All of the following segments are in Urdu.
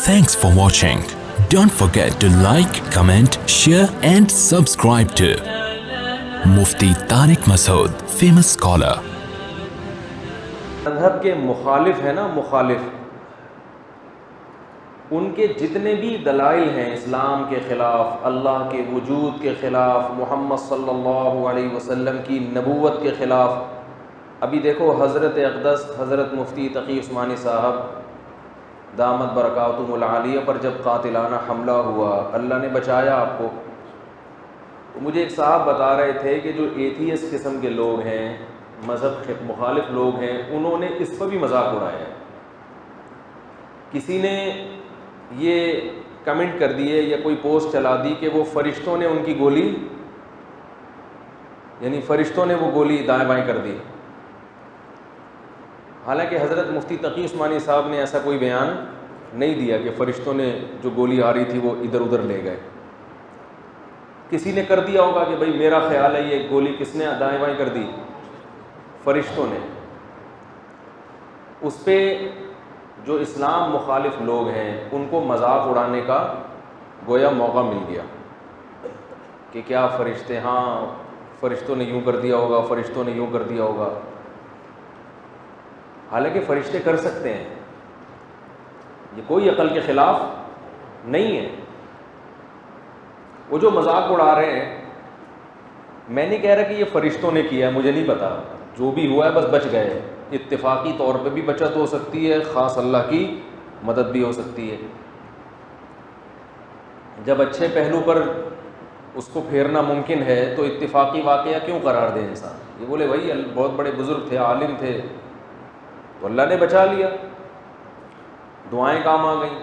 Thanks for watching. Don't forget to like, comment, share and subscribe to Mufti Tariq Masood, famous scholar. مذہب کے مخالف ہیں نا، مخالف، ان کے جتنے بھی دلائل ہیں اسلام کے خلاف، اللہ کے وجود کے خلاف، محمد صلی اللہ علیہ وسلم کی نبوت کے خلاف. ابھی دیکھو حضرت اقدس حضرت مفتی تقی عثمانی صاحب دامت برکاتہم العالیہ پر جب قاتلانہ حملہ ہوا، اللہ نے بچایا آپ کو. تو مجھے ایک صاحب بتا رہے تھے کہ جو ایتھیسٹ قسم کے لوگ ہیں، مذہب کے مخالف لوگ ہیں، انہوں نے اس پر بھی مذاق اڑایا ہے. کسی نے یہ کمنٹ کر دیے یا کوئی پوسٹ چلا دی کہ وہ فرشتوں نے ان کی گولی، یعنی فرشتوں نے وہ گولی دائیں بائیں کر دی. حالانکہ حضرت مفتی تقی عثمانی صاحب نے ایسا کوئی بیان نہیں دیا کہ فرشتوں نے جو گولی آ رہی تھی وہ ادھر ادھر لے گئے. کسی نے کر دیا ہوگا کہ بھائی میرا خیال ہے یہ گولی کس نے دائیں بائیں کر دی؟ فرشتوں نے. اس پہ جو اسلام مخالف لوگ ہیں ان کو مذاق اڑانے کا گویا موقع مل گیا کہ کیا فرشتے، ہاں فرشتوں نے یوں کر دیا ہوگا، فرشتوں نے یوں کر دیا ہوگا. حالانکہ فرشتے کر سکتے ہیں، یہ کوئی عقل کے خلاف نہیں ہے. وہ جو مذاق اڑا رہے ہیں، میں نہیں کہہ رہا کہ یہ فرشتوں نے کیا ہے، مجھے نہیں پتا، جو بھی ہوا ہے بس بچ گئے. اتفاقی طور پہ بھی بچت ہو سکتی ہے، خاص اللہ کی مدد بھی ہو سکتی ہے. جب اچھے پہلو پر اس کو پھیرنا ممکن ہے تو اتفاقی واقعہ کیوں قرار دے انسان؟ یہ بولے بھائی بہت بڑے بزرگ تھے، عالم تھے تو اللہ نے بچا لیا، دعائیں کام آ گئیں.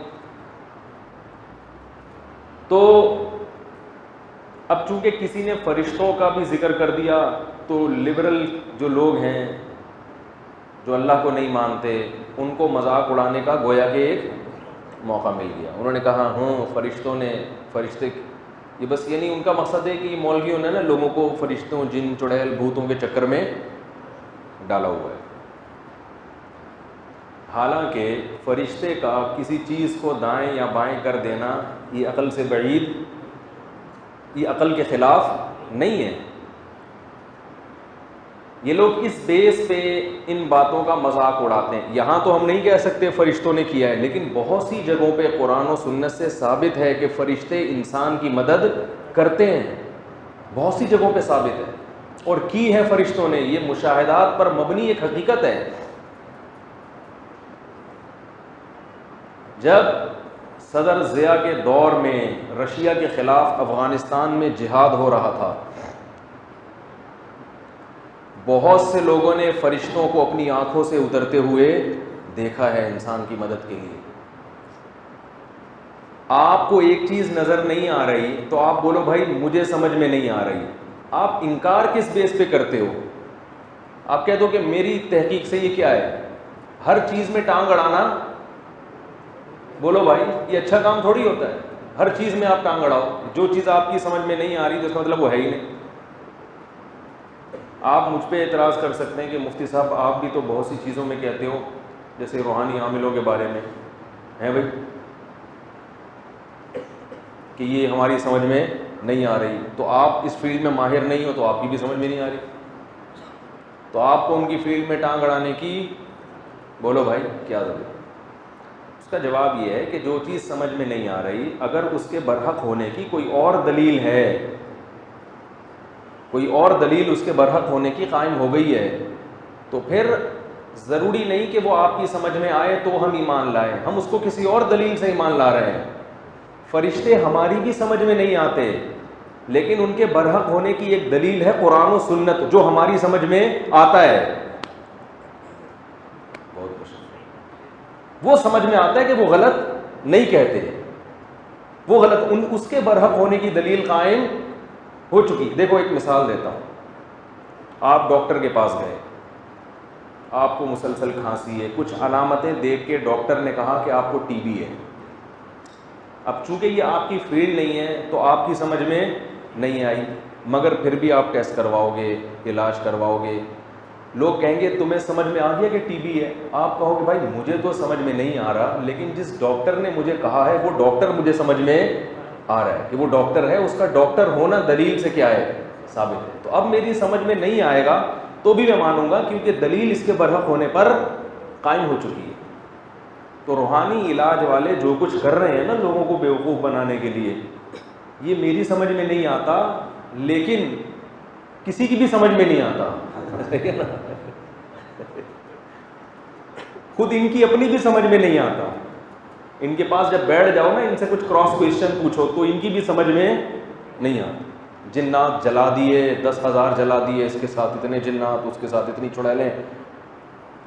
تو اب چونکہ کسی نے فرشتوں کا بھی ذکر کر دیا تو لبرل جو لوگ ہیں، جو اللہ کو نہیں مانتے، ان کو مذاق اڑانے کا گویا کہ ایک موقع مل گیا. انہوں نے کہا ہوں فرشتوں نے، فرشتے، یہ بس یہ نہیں، ان کا مقصد ہے کہ یہ مولویوں نے نا لوگوں کو فرشتوں، جن، چڑیل، بھوتوں کے چکر میں ڈالا ہوا ہے. حالانکہ فرشتے کا کسی چیز کو دائیں یا بائیں کر دینا یہ عقل سے بعید، یہ عقل کے خلاف نہیں ہے. یہ لوگ اس بیس پہ ان باتوں کا مذاق اڑاتے ہیں. یہاں تو ہم نہیں کہہ سکتے فرشتوں نے کیا ہے، لیکن بہت سی جگہوں پہ قرآن و سنت سے ثابت ہے کہ فرشتے انسان کی مدد کرتے ہیں. بہت سی جگہوں پہ ثابت ہے اور کی ہے فرشتوں نے. یہ مشاہدات پر مبنی ایک حقیقت ہے. جب صدر ضیاء کے دور میں رشیا کے خلاف افغانستان میں جہاد ہو رہا تھا، بہت سے لوگوں نے فرشتوں کو اپنی آنکھوں سے اترتے ہوئے دیکھا ہے انسان کی مدد کے لیے. آپ کو ایک چیز نظر نہیں آ رہی تو آپ بولو بھائی مجھے سمجھ میں نہیں آ رہی. آپ انکار کس بیس پہ کرتے ہو؟ آپ کہہ دو کہ میری تحقیق سے یہ کیا ہے. ہر چیز میں ٹانگ اڑانا، بولو بھائی یہ اچھا کام تھوڑی ہوتا ہے. ہر چیز میں آپ ٹانگ اڑاؤ، جو چیز آپ کی سمجھ میں نہیں آ رہی تو اس کا مطلب وہ ہے ہی نہیں. آپ مجھ پہ اعتراض کر سکتے ہیں کہ مفتی صاحب آپ بھی تو بہت سی چیزوں میں کہتے ہو، جیسے روحانی عاملوں کے بارے میں ہیں بھائی، کہ یہ ہماری سمجھ میں نہیں آ رہی. تو آپ اس فیلڈ میں ماہر نہیں ہو تو آپ کی بھی سمجھ میں نہیں آ رہی، تو آپ کو ان کی فیلڈ میں ٹانگ اڑانے کی بولو بھائی کیا ضرورت؟ اس کا جواب یہ ہے کہ جو چیز سمجھ میں نہیں آ رہی، اگر اس کے برحق ہونے کی کوئی اور دلیل ہے، کوئی اور دلیل اس کے برحق ہونے کی قائم ہو گئی ہے، تو پھر ضروری نہیں کہ وہ آپ کی سمجھ میں آئے تو ہم ایمان لائیں. ہم اس کو کسی اور دلیل سے ایمان لا رہے ہیں. فرشتے ہماری بھی سمجھ میں نہیں آتے، لیکن ان کے برحق ہونے کی ایک دلیل ہے قرآن و سنت، جو ہماری سمجھ میں آتا ہے. بہت خوش، وہ سمجھ میں آتا ہے کہ وہ غلط نہیں کہتے، وہ غلط، اس کے برحق ہونے کی دلیل قائم ہو چکی. دیکھو ایک مثال دیتا ہوں. آپ ڈاکٹر کے پاس گئے، آپ کو مسلسل کھانسی ہے، کچھ علامتیں دیکھ کے ڈاکٹر نے کہا کہ آپ کو ٹی بی ہے. اب چونکہ یہ آپ کی فیلڈ نہیں ہے تو آپ کی سمجھ میں نہیں آئی، مگر پھر بھی آپ ٹیسٹ کرواؤ گے، علاج کرواؤ گے. لوگ کہیں گے تمہیں سمجھ میں آ گیا کہ ٹی بی ہے؟ آپ کہو کہ بھائی مجھے تو سمجھ میں نہیں آ رہا، لیکن جس ڈاکٹر نے مجھے کہا ہے وہ ڈاکٹر مجھے سمجھ میں آ رہا ہے کہ وہ ڈاکٹر ہے، اس کا ڈاکٹر ہونا دلیل سے کیا ہے؟ ثابت ہے۔ تو اب میری سمجھ میں نہیں آئے گا تو بھی میں مانوں گا، کیونکہ دلیل اس کے برحق ہونے پر قائم ہو چکی ہے۔ تو روحانی علاج والے جو کچھ کر رہے ہیں نا لوگوں کو بیوقوف بنانے کے لیے، یہ میری سمجھ میں نہیں آتا، لیکن کسی کی بھی سمجھ میں نہیں آتا، خود ان کی اپنی بھی سمجھ میں نہیں آتا۔ ان کے پاس جب بیٹھ جاؤ نا، ان سے کچھ کراس کویشچن پوچھو تو ان کی بھی سمجھ میں نہیں آتا۔ جنات جلا دیے، 10,000 جلا دیے، اس کے ساتھ اتنے جنات، اس کے ساتھ اتنی چڑیلیں،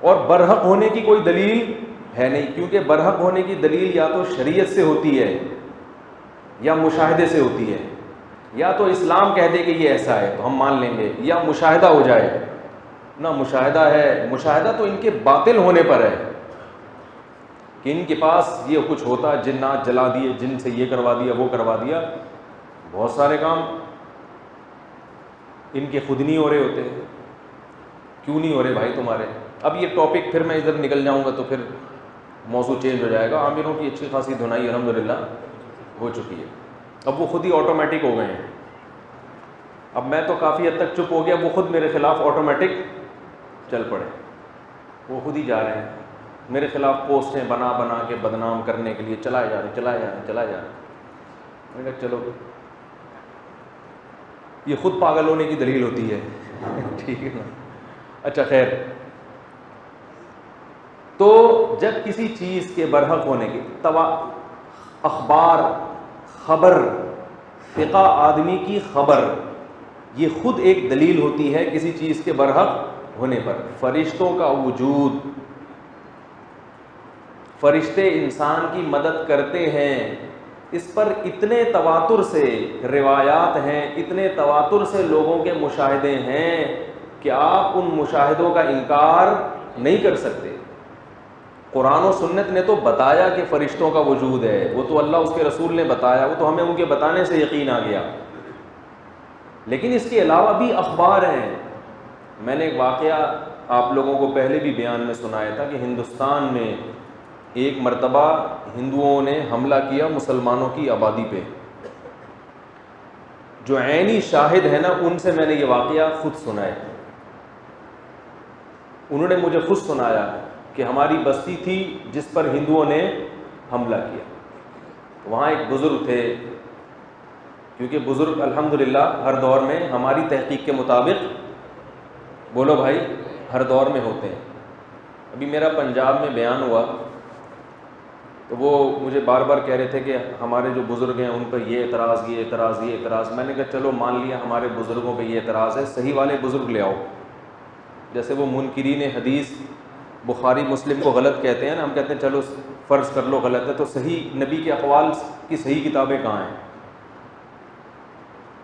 اور برحق ہونے کی کوئی دلیل ہے نہیں، کیونکہ برحق ہونے کی دلیل یا تو شریعت سے ہوتی ہے یا مشاہدے سے ہوتی ہے۔ یا تو اسلام کہہ دے کہ یہ ایسا ہے تو ہم مان لیں گے، یا مشاہدہ ہو جائے۔ نہ مشاہدہ ہے، مشاہدہ تو ان کے باطل ہونے پر ہے کہ ان کے پاس یہ کچھ ہوتا، جنات جلا دیے، جن سے یہ کروا دیا، وہ کروا دیا، بہت سارے کام ان کے خود نہیں ہو رہے ہوتے۔ کیوں نہیں ہو رہے بھائی تمہارے؟ اب یہ ٹاپک پھر میں ادھر نکل جاؤں گا تو پھر موضوع چینج ہو جائے گا۔ عامروں کی اچھی خاصی دھنائی الحمدللہ ہو چکی ہے، اب وہ خود ہی آٹومیٹک ہو گئے ہیں۔ اب میں تو کافی حد تک چپ ہو گیا، وہ خود میرے خلاف آٹومیٹک چل پڑے، وہ خود ہی جا رہے ہیں میرے خلاف پوسٹیں بنا بنا کے بدنام کرنے کے لیے چلائے جا رہے ہیں۔ میں نے کہا چلو یہ خود پاگل ہونے کی دلیل ہوتی ہے، ٹھیک ہے نا؟ اچھا خیر، تو جب کسی چیز کے برحق ہونے کی اخبار، خبر، فقہ آدمی کی خبر، یہ خود ایک دلیل ہوتی ہے کسی چیز کے برحق ہونے پر۔ فرشتوں کا وجود، فرشتے انسان کی مدد کرتے ہیں، اس پر اتنے تواتر سے روایات ہیں، اتنے تواتر سے لوگوں کے مشاہدے ہیں کہ آپ ان مشاہدوں کا انکار نہیں کر سکتے۔ قرآن و سنت نے تو بتایا کہ فرشتوں کا وجود ہے، وہ تو اللہ اس کے رسول نے بتایا، وہ تو ہمیں ان کے بتانے سے یقین آ گیا، لیکن اس کے علاوہ بھی اخبار ہیں۔ میں نے ایک واقعہ آپ لوگوں کو پہلے بھی بیان میں سنایا تھا کہ ہندوستان میں ایک مرتبہ ہندوؤں نے حملہ کیا مسلمانوں کی آبادی پہ۔ جو عینی شاہد ہے نا، ان سے میں نے یہ واقعہ خود سنا ہے، انہوں نے مجھے خود سنایا کہ ہماری بستی تھی جس پر ہندوؤں نے حملہ کیا۔ وہاں ایک بزرگ تھے، کیونکہ بزرگ الحمدللہ ہر دور میں ہماری تحقیق کے مطابق، بولو بھائی، ہر دور میں ہوتے ہیں۔ ابھی میرا پنجاب میں بیان ہوا تو وہ مجھے بار بار کہہ رہے تھے کہ ہمارے جو بزرگ ہیں ان پر یہ اعتراض، یہ اعتراض، یہ اعتراض۔ میں نے کہا چلو مان لیا ہمارے بزرگوں پہ یہ اعتراض ہے، صحیح والے بزرگ لے آؤ۔ جیسے وہ منکرین حدیث بخاری مسلم کو غلط کہتے ہیں نا، ہم کہتے ہیں چلو فرض کر لو غلط ہے، تو صحیح نبی کے اقوال کی صحیح کتابیں کہاں ہیں؟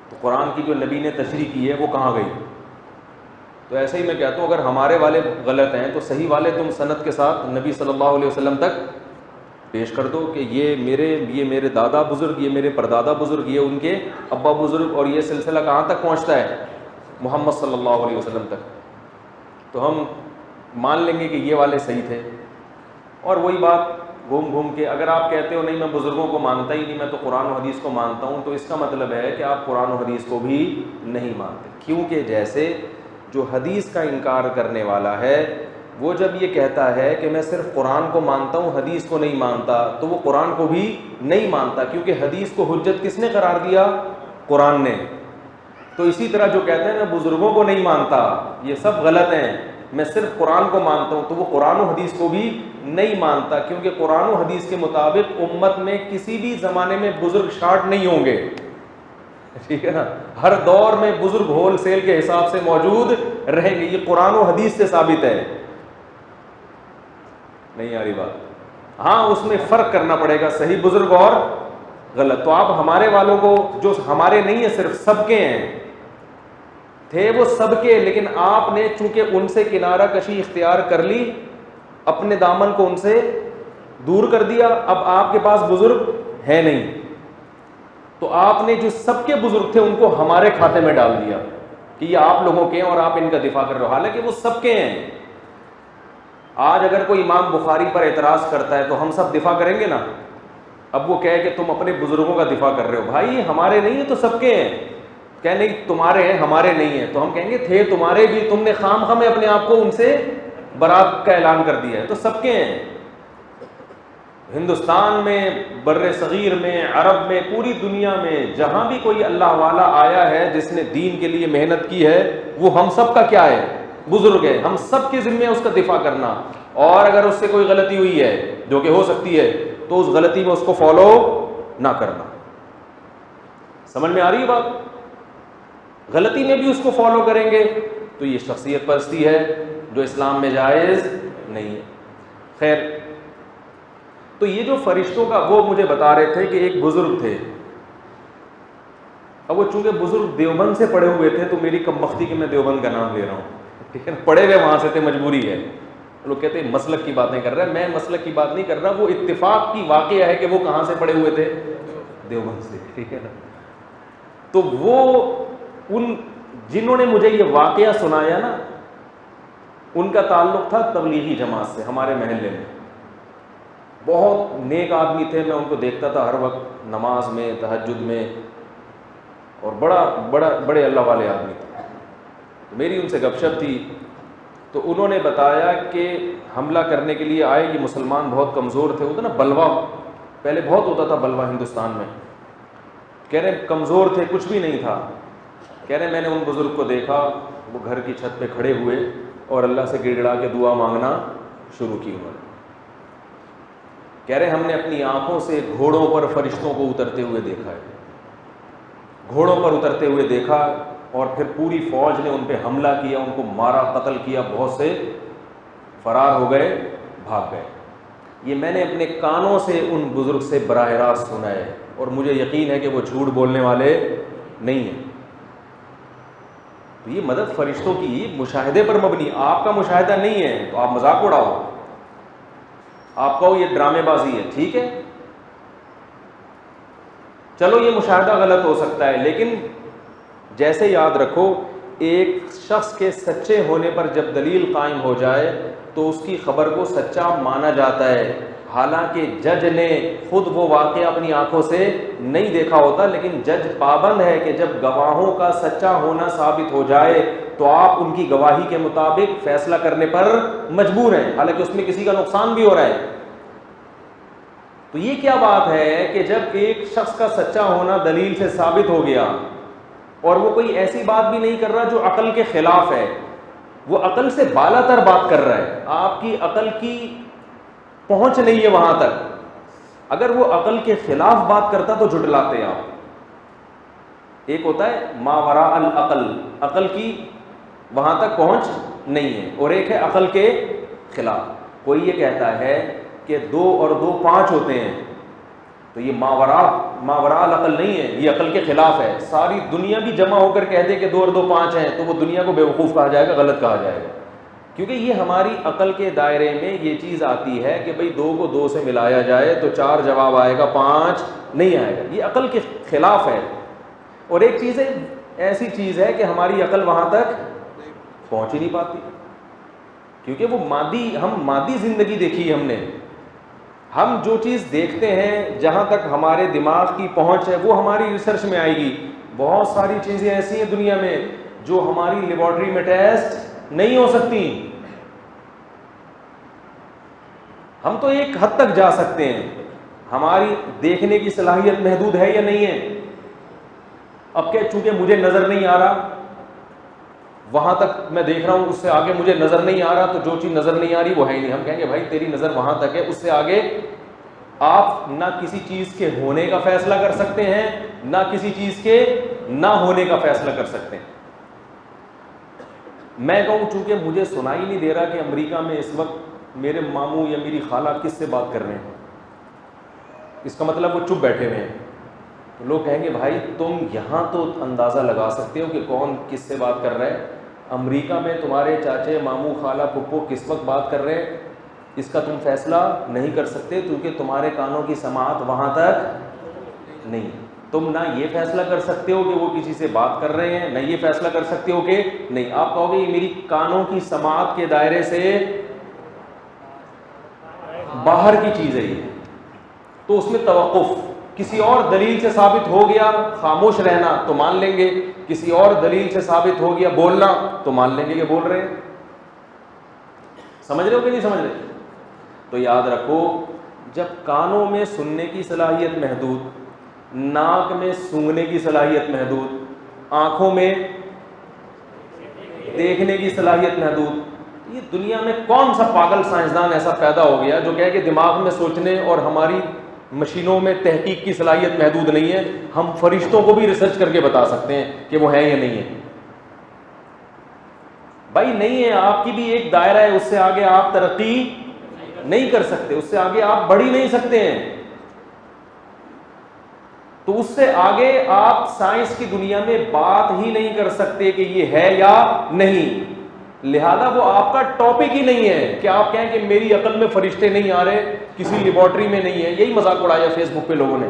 تو قرآن کی جو نبی نے تشریح کی ہے وہ کہاں گئی؟ تو ایسے ہی میں کہتا ہوں اگر ہمارے والے غلط ہیں تو صحیح والے تم سند کے ساتھ نبی صلی اللہ علیہ وسلم تک پیش کر دو کہ یہ میرے دادا بزرگ، یہ میرے پردادا بزرگ، یہ ان کے ابا بزرگ، اور یہ سلسلہ کہاں تک پہنچتا ہے؟ محمد صلی اللہ علیہ وسلم تک۔ تو ہم مان لیں گے کہ یہ والے صحیح تھے۔ اور وہی بات گھوم گھوم کے اگر آپ کہتے ہو نہیں میں بزرگوں کو مانتا ہی نہیں، میں تو قرآن و حدیث کو مانتا ہوں، تو اس کا مطلب ہے کہ آپ قرآن و حدیث کو بھی نہیں مانتے، کیونکہ جیسے جو حدیث کا انکار کرنے والا ہے وہ جب یہ کہتا ہے کہ میں صرف قرآن کو مانتا ہوں حدیث کو نہیں مانتا، تو وہ قرآن کو بھی نہیں مانتا، کیونکہ حدیث کو حجت کس نے قرار دیا؟ قرآن نے۔ تو اسی طرح جو کہتے ہیں میں بزرگوں کو نہیں مانتا، یہ سب غلط ہیں، میں صرف قرآن کو مانتا ہوں، تو وہ قرآن و حدیث کو بھی نہیں مانتا، کیونکہ قرآن و حدیث کے مطابق امت میں کسی بھی زمانے میں بزرگ شارٹ نہیں ہوں گے، ٹھیک ہے نا؟ ہر دور میں بزرگ ہول سیل کے حساب سے موجود رہیں گے، یہ قرآن و حدیث سے ثابت ہے۔ نہیں آ رہی بات؟ ہاں اس میں فرق کرنا پڑے گا، صحیح بزرگ اور غلط۔ تو آپ ہمارے والوں کو، جو ہمارے نہیں ہیں صرف سب کے ہیں، تھے وہ سب کے، لیکن آپ نے چونکہ ان سے کنارہ کشی اختیار کر لی، اپنے دامن کو ان سے دور کر دیا، اب آپ کے پاس بزرگ ہے نہیں، تو آپ نے جو سب کے بزرگ تھے ان کو ہمارے کھاتے میں ڈال دیا، کہ یہ آپ لوگوں کے ہیں اور آپ ان کا دفاع کر رہے ہو، حالانکہ وہ سب کے ہیں۔ آج اگر کوئی امام بخاری پر اعتراض کرتا ہے تو ہم سب دفاع کریں گے نا۔ اب وہ کہے کہ تم اپنے بزرگوں کا دفاع کر رہے ہو، بھائی ہمارے نہیں ہیں تو سب کے ہیں۔ کہ نہیں تمہارے ہیں ہمارے نہیں ہیں، تو ہم کہیں گے تھے تمہارے بھی، تم نے خام خواہ اپنے آپ کو ان سے برات کا اعلان کر دیا ہے، تو سب کے ہیں۔ ہندوستان میں، بر صغیر میں، عرب میں، پوری دنیا میں جہاں بھی کوئی اللہ والا آیا ہے جس نے دین کے لیے محنت کی ہے، وہ ہم سب کا کیا ہے؟ بزرگ ہے۔ ہم سب کے ذمہ اس کا دفاع کرنا، اور اگر اس سے کوئی غلطی ہوئی ہے جو کہ ہو سکتی ہے تو اس غلطی میں اس کو فالو نہ کرنا۔ سمجھ میں آ رہی ہے بات؟ غلطی میں بھی اس کو فالو کریں گے تو یہ شخصیت پرستی ہے جو اسلام میں جائز نہیں ہے۔ خیر، تو یہ جو فرشتوں کا، وہ مجھے بتا رہے تھے کہ ایک بزرگ تھے، اب وہ چونکہ بزرگ دیوبند سے پڑھے ہوئے تھے تو میری کم بختی کہ میں دیوبند کا نام لے رہا ہوں، ٹھیک ہے، پڑھے ہوئے وہاں سے تھے، مجبوری ہے۔ لوگ کہتے ہیں مسلک کی باتیں کر رہا ہے، میں مسلک کی بات نہیں کر رہا، وہ اتفاق کی واقعہ ہے کہ وہ کہاں سے پڑھے ہوئے تھے؟ دیوبند سے، ٹھیک ہے نا۔ تو وہ ان جنہوں نے مجھے یہ واقعہ سنایا نا، ان کا تعلق تھا تبلیغی جماعت سے ہمارے محلے میں۔ بہت نیک آدمی تھے، میں ان کو دیکھتا تھا ہر وقت نماز میں، تہجد میں، اور بڑے اللہ والے آدمی تھے۔ میری ان سے گپ شپ تھی تو انہوں نے بتایا کہ حملہ کرنے کے لیے آئے، یہ مسلمان بہت کمزور تھے، ہوتا نا بلوا، پہلے بہت ہوتا تھا بلوا ہندوستان میں، کہہ رہے کمزور تھے، کچھ بھی نہیں تھا۔ کہہ رہے میں نے ان بزرگ کو دیکھا، وہ گھر کی چھت پہ کھڑے ہوئے اور اللہ سے گڑ گڑا کے دعا مانگنا شروع کی انہوں نے۔ کہہ رہے ہم نے اپنی آنکھوں سے گھوڑوں پر فرشتوں کو اترتے ہوئے دیکھا ہے، گھوڑوں پر اترتے ہوئے دیکھا، اور پھر پوری فوج نے ان پہ حملہ کیا، ان کو مارا، قتل کیا، بہت سے فرار ہو گئے، بھاگ گئے۔ یہ میں نے اپنے کانوں سے ان بزرگ سے براہ راست سنا ہے، اور مجھے یقین ہے کہ وہ جھوٹ بولنے والے نہیں ہیں۔ تو یہ مدد فرشتوں کی مشاہدے پر مبنی، آپ کا مشاہدہ نہیں ہے تو آپ مذاق اڑاؤ، آپ کہو یہ ڈرامے بازی ہے، ٹھیک ہے، چلو یہ مشاہدہ غلط ہو سکتا ہے، لیکن جیسے یاد رکھو ایک شخص کے سچے ہونے پر جب دلیل قائم ہو جائے تو اس کی خبر کو سچا مانا جاتا ہے، حالانکہ جج نے خود وہ واقعہ اپنی آنکھوں سے نہیں دیکھا ہوتا، لیکن جج پابند ہے کہ جب گواہوں کا سچا ہونا ثابت ہو جائے تو آپ ان کی گواہی کے مطابق فیصلہ کرنے پر مجبور ہیں، حالانکہ اس میں کسی کا نقصان بھی ہو رہا ہے۔ تو یہ کیا بات ہے کہ جب ایک شخص کا سچا ہونا دلیل سے ثابت ہو گیا، اور وہ کوئی ایسی بات بھی نہیں کر رہا جو عقل کے خلاف ہے، وہ عقل سے بالا تر بات کر رہا ہے، آپ کی عقل کی پہنچ نہیں ہے وہاں تک، اگر وہ عقل کے خلاف بات کرتا تو جھٹلاتے آپ۔ ایک ہوتا ہے ما وراء العقل، عقل کی وہاں تک پہنچ نہیں ہے، اور ایک ہے عقل کے خلاف۔ کوئی یہ کہتا ہے کہ 2 اور 2 5 ہوتے ہیں، تو یہ ما وراء العقل نہیں ہے، یہ عقل کے خلاف ہے۔ ساری دنیا بھی جمع ہو کر کہہ دے کہ 2 اور 2 5 ہیں تو وہ دنیا کو بیوقوف کہا جائے گا، غلط کہا جائے گا، کیونکہ یہ ہماری عقل کے دائرے میں یہ چیز آتی ہے کہ بھئی 2 کو 2 سے ملایا جائے تو 4 جواب آئے گا، 5 نہیں آئے گا، یہ عقل کے خلاف ہے۔ اور ایک چیز ہے، ایسی چیز ہے کہ ہماری عقل وہاں تک پہنچ ہی نہیں پاتی، کیونکہ وہ ہم مادی زندگی دیکھی ہم نے، ہم جو چیز دیکھتے ہیں جہاں تک ہمارے دماغ کی پہنچ ہے وہ ہماری ریسرچ میں آئے گی۔ بہت ساری چیزیں ایسی ہیں دنیا میں جو ہماری لیبارٹری میں ٹیسٹ نہیں ہو سکتی، ہم تو ایک حد تک جا سکتے ہیں، ہماری دیکھنے کی صلاحیت محدود ہے یا نہیں ہے۔ اب کہ چونکہ مجھے نظر نہیں آ رہا، وہاں تک میں دیکھ رہا ہوں، اس سے آگے مجھے نظر نہیں آ رہا، تو جو چیز نظر نہیں آ رہی وہ ہے ہی نہیں۔ ہم کہیں گے بھائی تیری نظر وہاں تک ہے، اس سے آگے آپ نہ کسی چیز کے ہونے کا فیصلہ کر سکتے ہیں، نہ کسی چیز کے نہ ہونے کا فیصلہ کر سکتے ہیں۔ میں کہوں چونکہ مجھے سنائی نہیں دے رہا کہ امریکہ میں اس وقت میرے ماموں یا میری خالہ کس سے بات کر رہے ہیں، اس کا مطلب وہ چپ بیٹھے ہوئے ہیں، تو لوگ کہیں گے بھائی تم یہاں تو اندازہ لگا سکتے ہو کہ کون کس سے بات کر رہا ہے، امریکہ میں تمہارے چاچے، ماموں، خالہ، پھپھو کس وقت بات کر رہے ہیں اس کا تم فیصلہ نہیں کر سکتے، کیونکہ تمہارے کانوں کی سماعت وہاں تک نہیں۔ تم نہ یہ فیصلہ کر سکتے ہو کہ وہ کسی سے بات کر رہے ہیں، نہ یہ فیصلہ کر سکتے ہو کہ نہیں. آپ کہو گے یہ میری کانوں کی سماعت کے دائرے سے باہر کی چیز ہے یہ، تو اس میں توقف. کسی اور دلیل سے ثابت ہو گیا خاموش رہنا تو مان لیں گے، کسی اور دلیل سے ثابت ہو گیا بولنا تو مان لیں گے کہ بول رہے ہیں. سمجھ رہے ہو کہ نہیں سمجھ رہے؟ تو یاد رکھو، جب کانوں میں سننے کی صلاحیت محدود، ناک میں سونگھنے کی صلاحیت محدود، آنکھوں میں دیکھنے کی صلاحیت محدود، یہ دنیا میں کون سا پاگل سائنسدان ایسا پیدا ہو گیا جو کہے کہ دماغ میں سوچنے اور ہماری مشینوں میں تحقیق کی صلاحیت محدود نہیں ہے، ہم فرشتوں کو بھی ریسرچ کر کے بتا سکتے ہیں کہ وہ ہے یا نہیں ہے. بھائی نہیں ہے، آپ کی بھی ایک دائرہ ہے، اس سے آگے آپ ترقی نہیں کر سکتے، اس سے آگے آپ بڑھ ہی نہیں سکتے ہیں. تو اس سے آگے آپ سائنس کی دنیا میں بات ہی نہیں کر سکتے کہ یہ ہے یا نہیں. لہذا وہ آپ کا ٹاپک ہی نہیں ہے کہ آپ کہیں کہ میری عقل میں فرشتے نہیں آ رہے، کسی لیبارٹری میں نہیں ہے. یہی مذاق اڑایا فیس بک پہ لوگوں نے.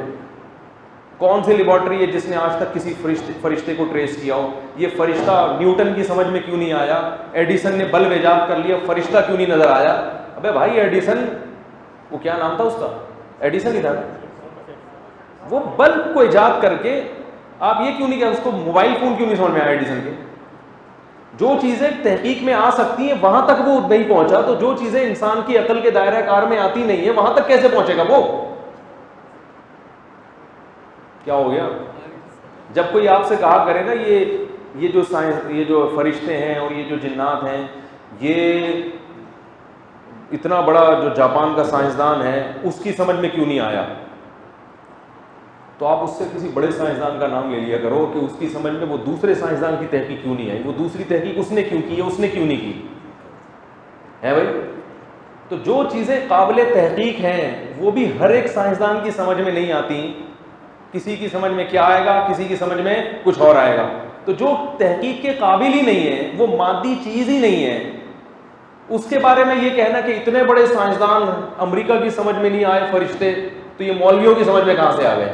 کون سی لیبارٹری ہے جس نے آج تک کسی فرشتے کو ٹریس کیا ہو؟ یہ فرشتہ نیوٹن کی سمجھ میں کیوں نہیں آیا؟ ایڈیسن نے بلب ایجاد کر لیا، فرشتہ کیوں نہیں نظر آیا؟ ابے بھائی ایڈیسن، وہ کیا نام تھا اس کا؟ ایڈیسن ہی تھا. وہ بلب کو ایجاد کر کے آپ یہ کیوں نہیں کہ اس کو موبائل فون کیوں نہیں سمجھ میں آیا ایڈیسن کے؟ جو چیزیں تحقیق میں آ سکتی ہیں وہاں تک وہ نہیں پہنچا، تو جو چیزیں انسان کی عقل کے دائرہ کار میں آتی نہیں ہے وہاں تک کیسے پہنچے گا وہ؟ کیا ہو گیا؟ جب کوئی آپ سے کہا کرے نا یہ جو سائنس، یہ جو فرشتے ہیں اور یہ جو جنات ہیں، یہ اتنا بڑا جو جاپان کا سائنسدان ہے اس کی سمجھ میں کیوں نہیں آیا، تو آپ اس سے کسی بڑے سائنسدان کا نام لے لیا کرو کہ اس کی سمجھ میں وہ دوسرے سائنسدان کی تحقیق کیوں نہیں آئی، وہ دوسری تحقیق اس نے کیوں کی ہے، اس نے کیوں نہیں کی ہے بھائی. تو جو چیزیں قابل تحقیق ہیں وہ بھی ہر ایک سائنسدان کی سمجھ میں نہیں آتی. کسی کی سمجھ میں کیا آئے گا، کسی کی سمجھ میں کچھ اور آئے گا. تو جو تحقیق کے قابل ہی نہیں ہے، وہ مادی چیز ہی نہیں ہے، اس کے بارے میں یہ کہنا کہ اتنے بڑے سائنسدان امریکہ کی سمجھ میں نہیں آئے فرشتے، تو یہ مولویوں کی سمجھ میں کہاں سے آ گئے؟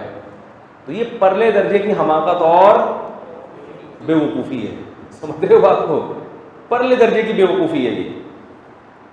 تو یہ پرلے درجے کی حماقت اور بے وقوفی ہے. سمجھ رہے ہو بات کو؟ پرلے درجے کی بے وقوفی ہے یہ.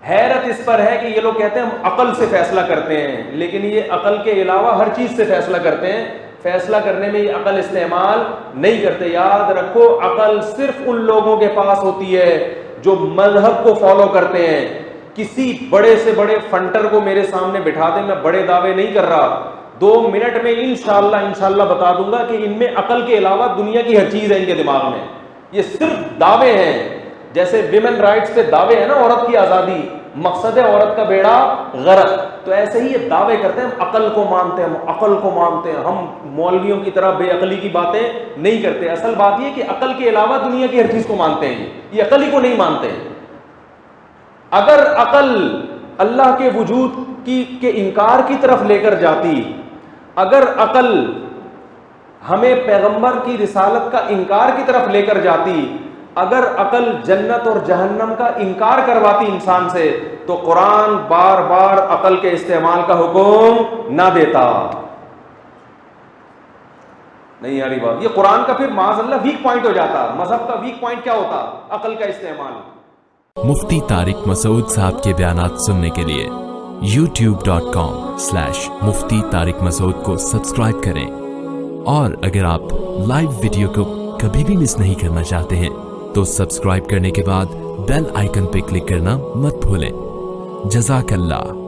حیرت اس پر ہے کہ یہ لوگ کہتے ہیں ہم عقل سے فیصلہ کرتے ہیں، لیکن یہ عقل کے علاوہ ہر چیز سے فیصلہ کرتے ہیں. فیصلہ کرنے میں یہ عقل استعمال نہیں کرتے. یاد رکھو، عقل صرف ان لوگوں کے پاس ہوتی ہے جو مذہب کو فالو کرتے ہیں. کسی بڑے سے بڑے فنٹر کو میرے سامنے بٹھا دیں، میں بڑے دعوے نہیں کر رہا، 2 منٹ میں انشاءاللہ بتا دوں گا کہ ان میں عقل کے علاوہ دنیا کی ہر چیز ہے ان کے دماغ میں. یہ صرف دعوے ہیں. جیسے ویمن رائٹس پہ دعوے ہیں نا، عورت کی آزادی، مقصد ہے عورت کا بیڑا غرق، تو ایسے ہی یہ دعوے کرتے ہیں ہم عقل کو مانتے ہیں، ہم عقل کو مانتے ہیں، ہم مولویوں کی طرح بے عقلی کی باتیں نہیں کرتے. اصل بات یہ کہ عقل کے علاوہ دنیا کی ہر چیز کو مانتے ہیں، یہ عقل ہی کو نہیں مانتے. اگر عقل اللہ کے وجود کے انکار کی طرف لے کر جاتی، اگر عقل ہمیں پیغمبر کی رسالت کا انکار کی طرف لے کر جاتی، اگر عقل جنت اور جہنم کا انکار کرواتی انسان سے، تو قرآن بار بار عقل کے استعمال کا حکم نہ دیتا. نہیں یاری بات، یہ قرآن کا پھر معاذ اللہ ویک پوائنٹ ہو جاتا. مذہب کا ویک پوائنٹ کیا ہوتا؟ عقل کا استعمال. مفتی طارق مسعود صاحب کے بیانات سننے کے لیے youtube.com/مفتی طارق مسعود کو سبسکرائب کریں، اور اگر آپ لائیو ویڈیو کو کبھی بھی مس نہیں کرنا چاہتے ہیں تو سبسکرائب کرنے کے بعد بیل آئیکن پہ کلک کرنا مت بھولیں. جزاک اللہ.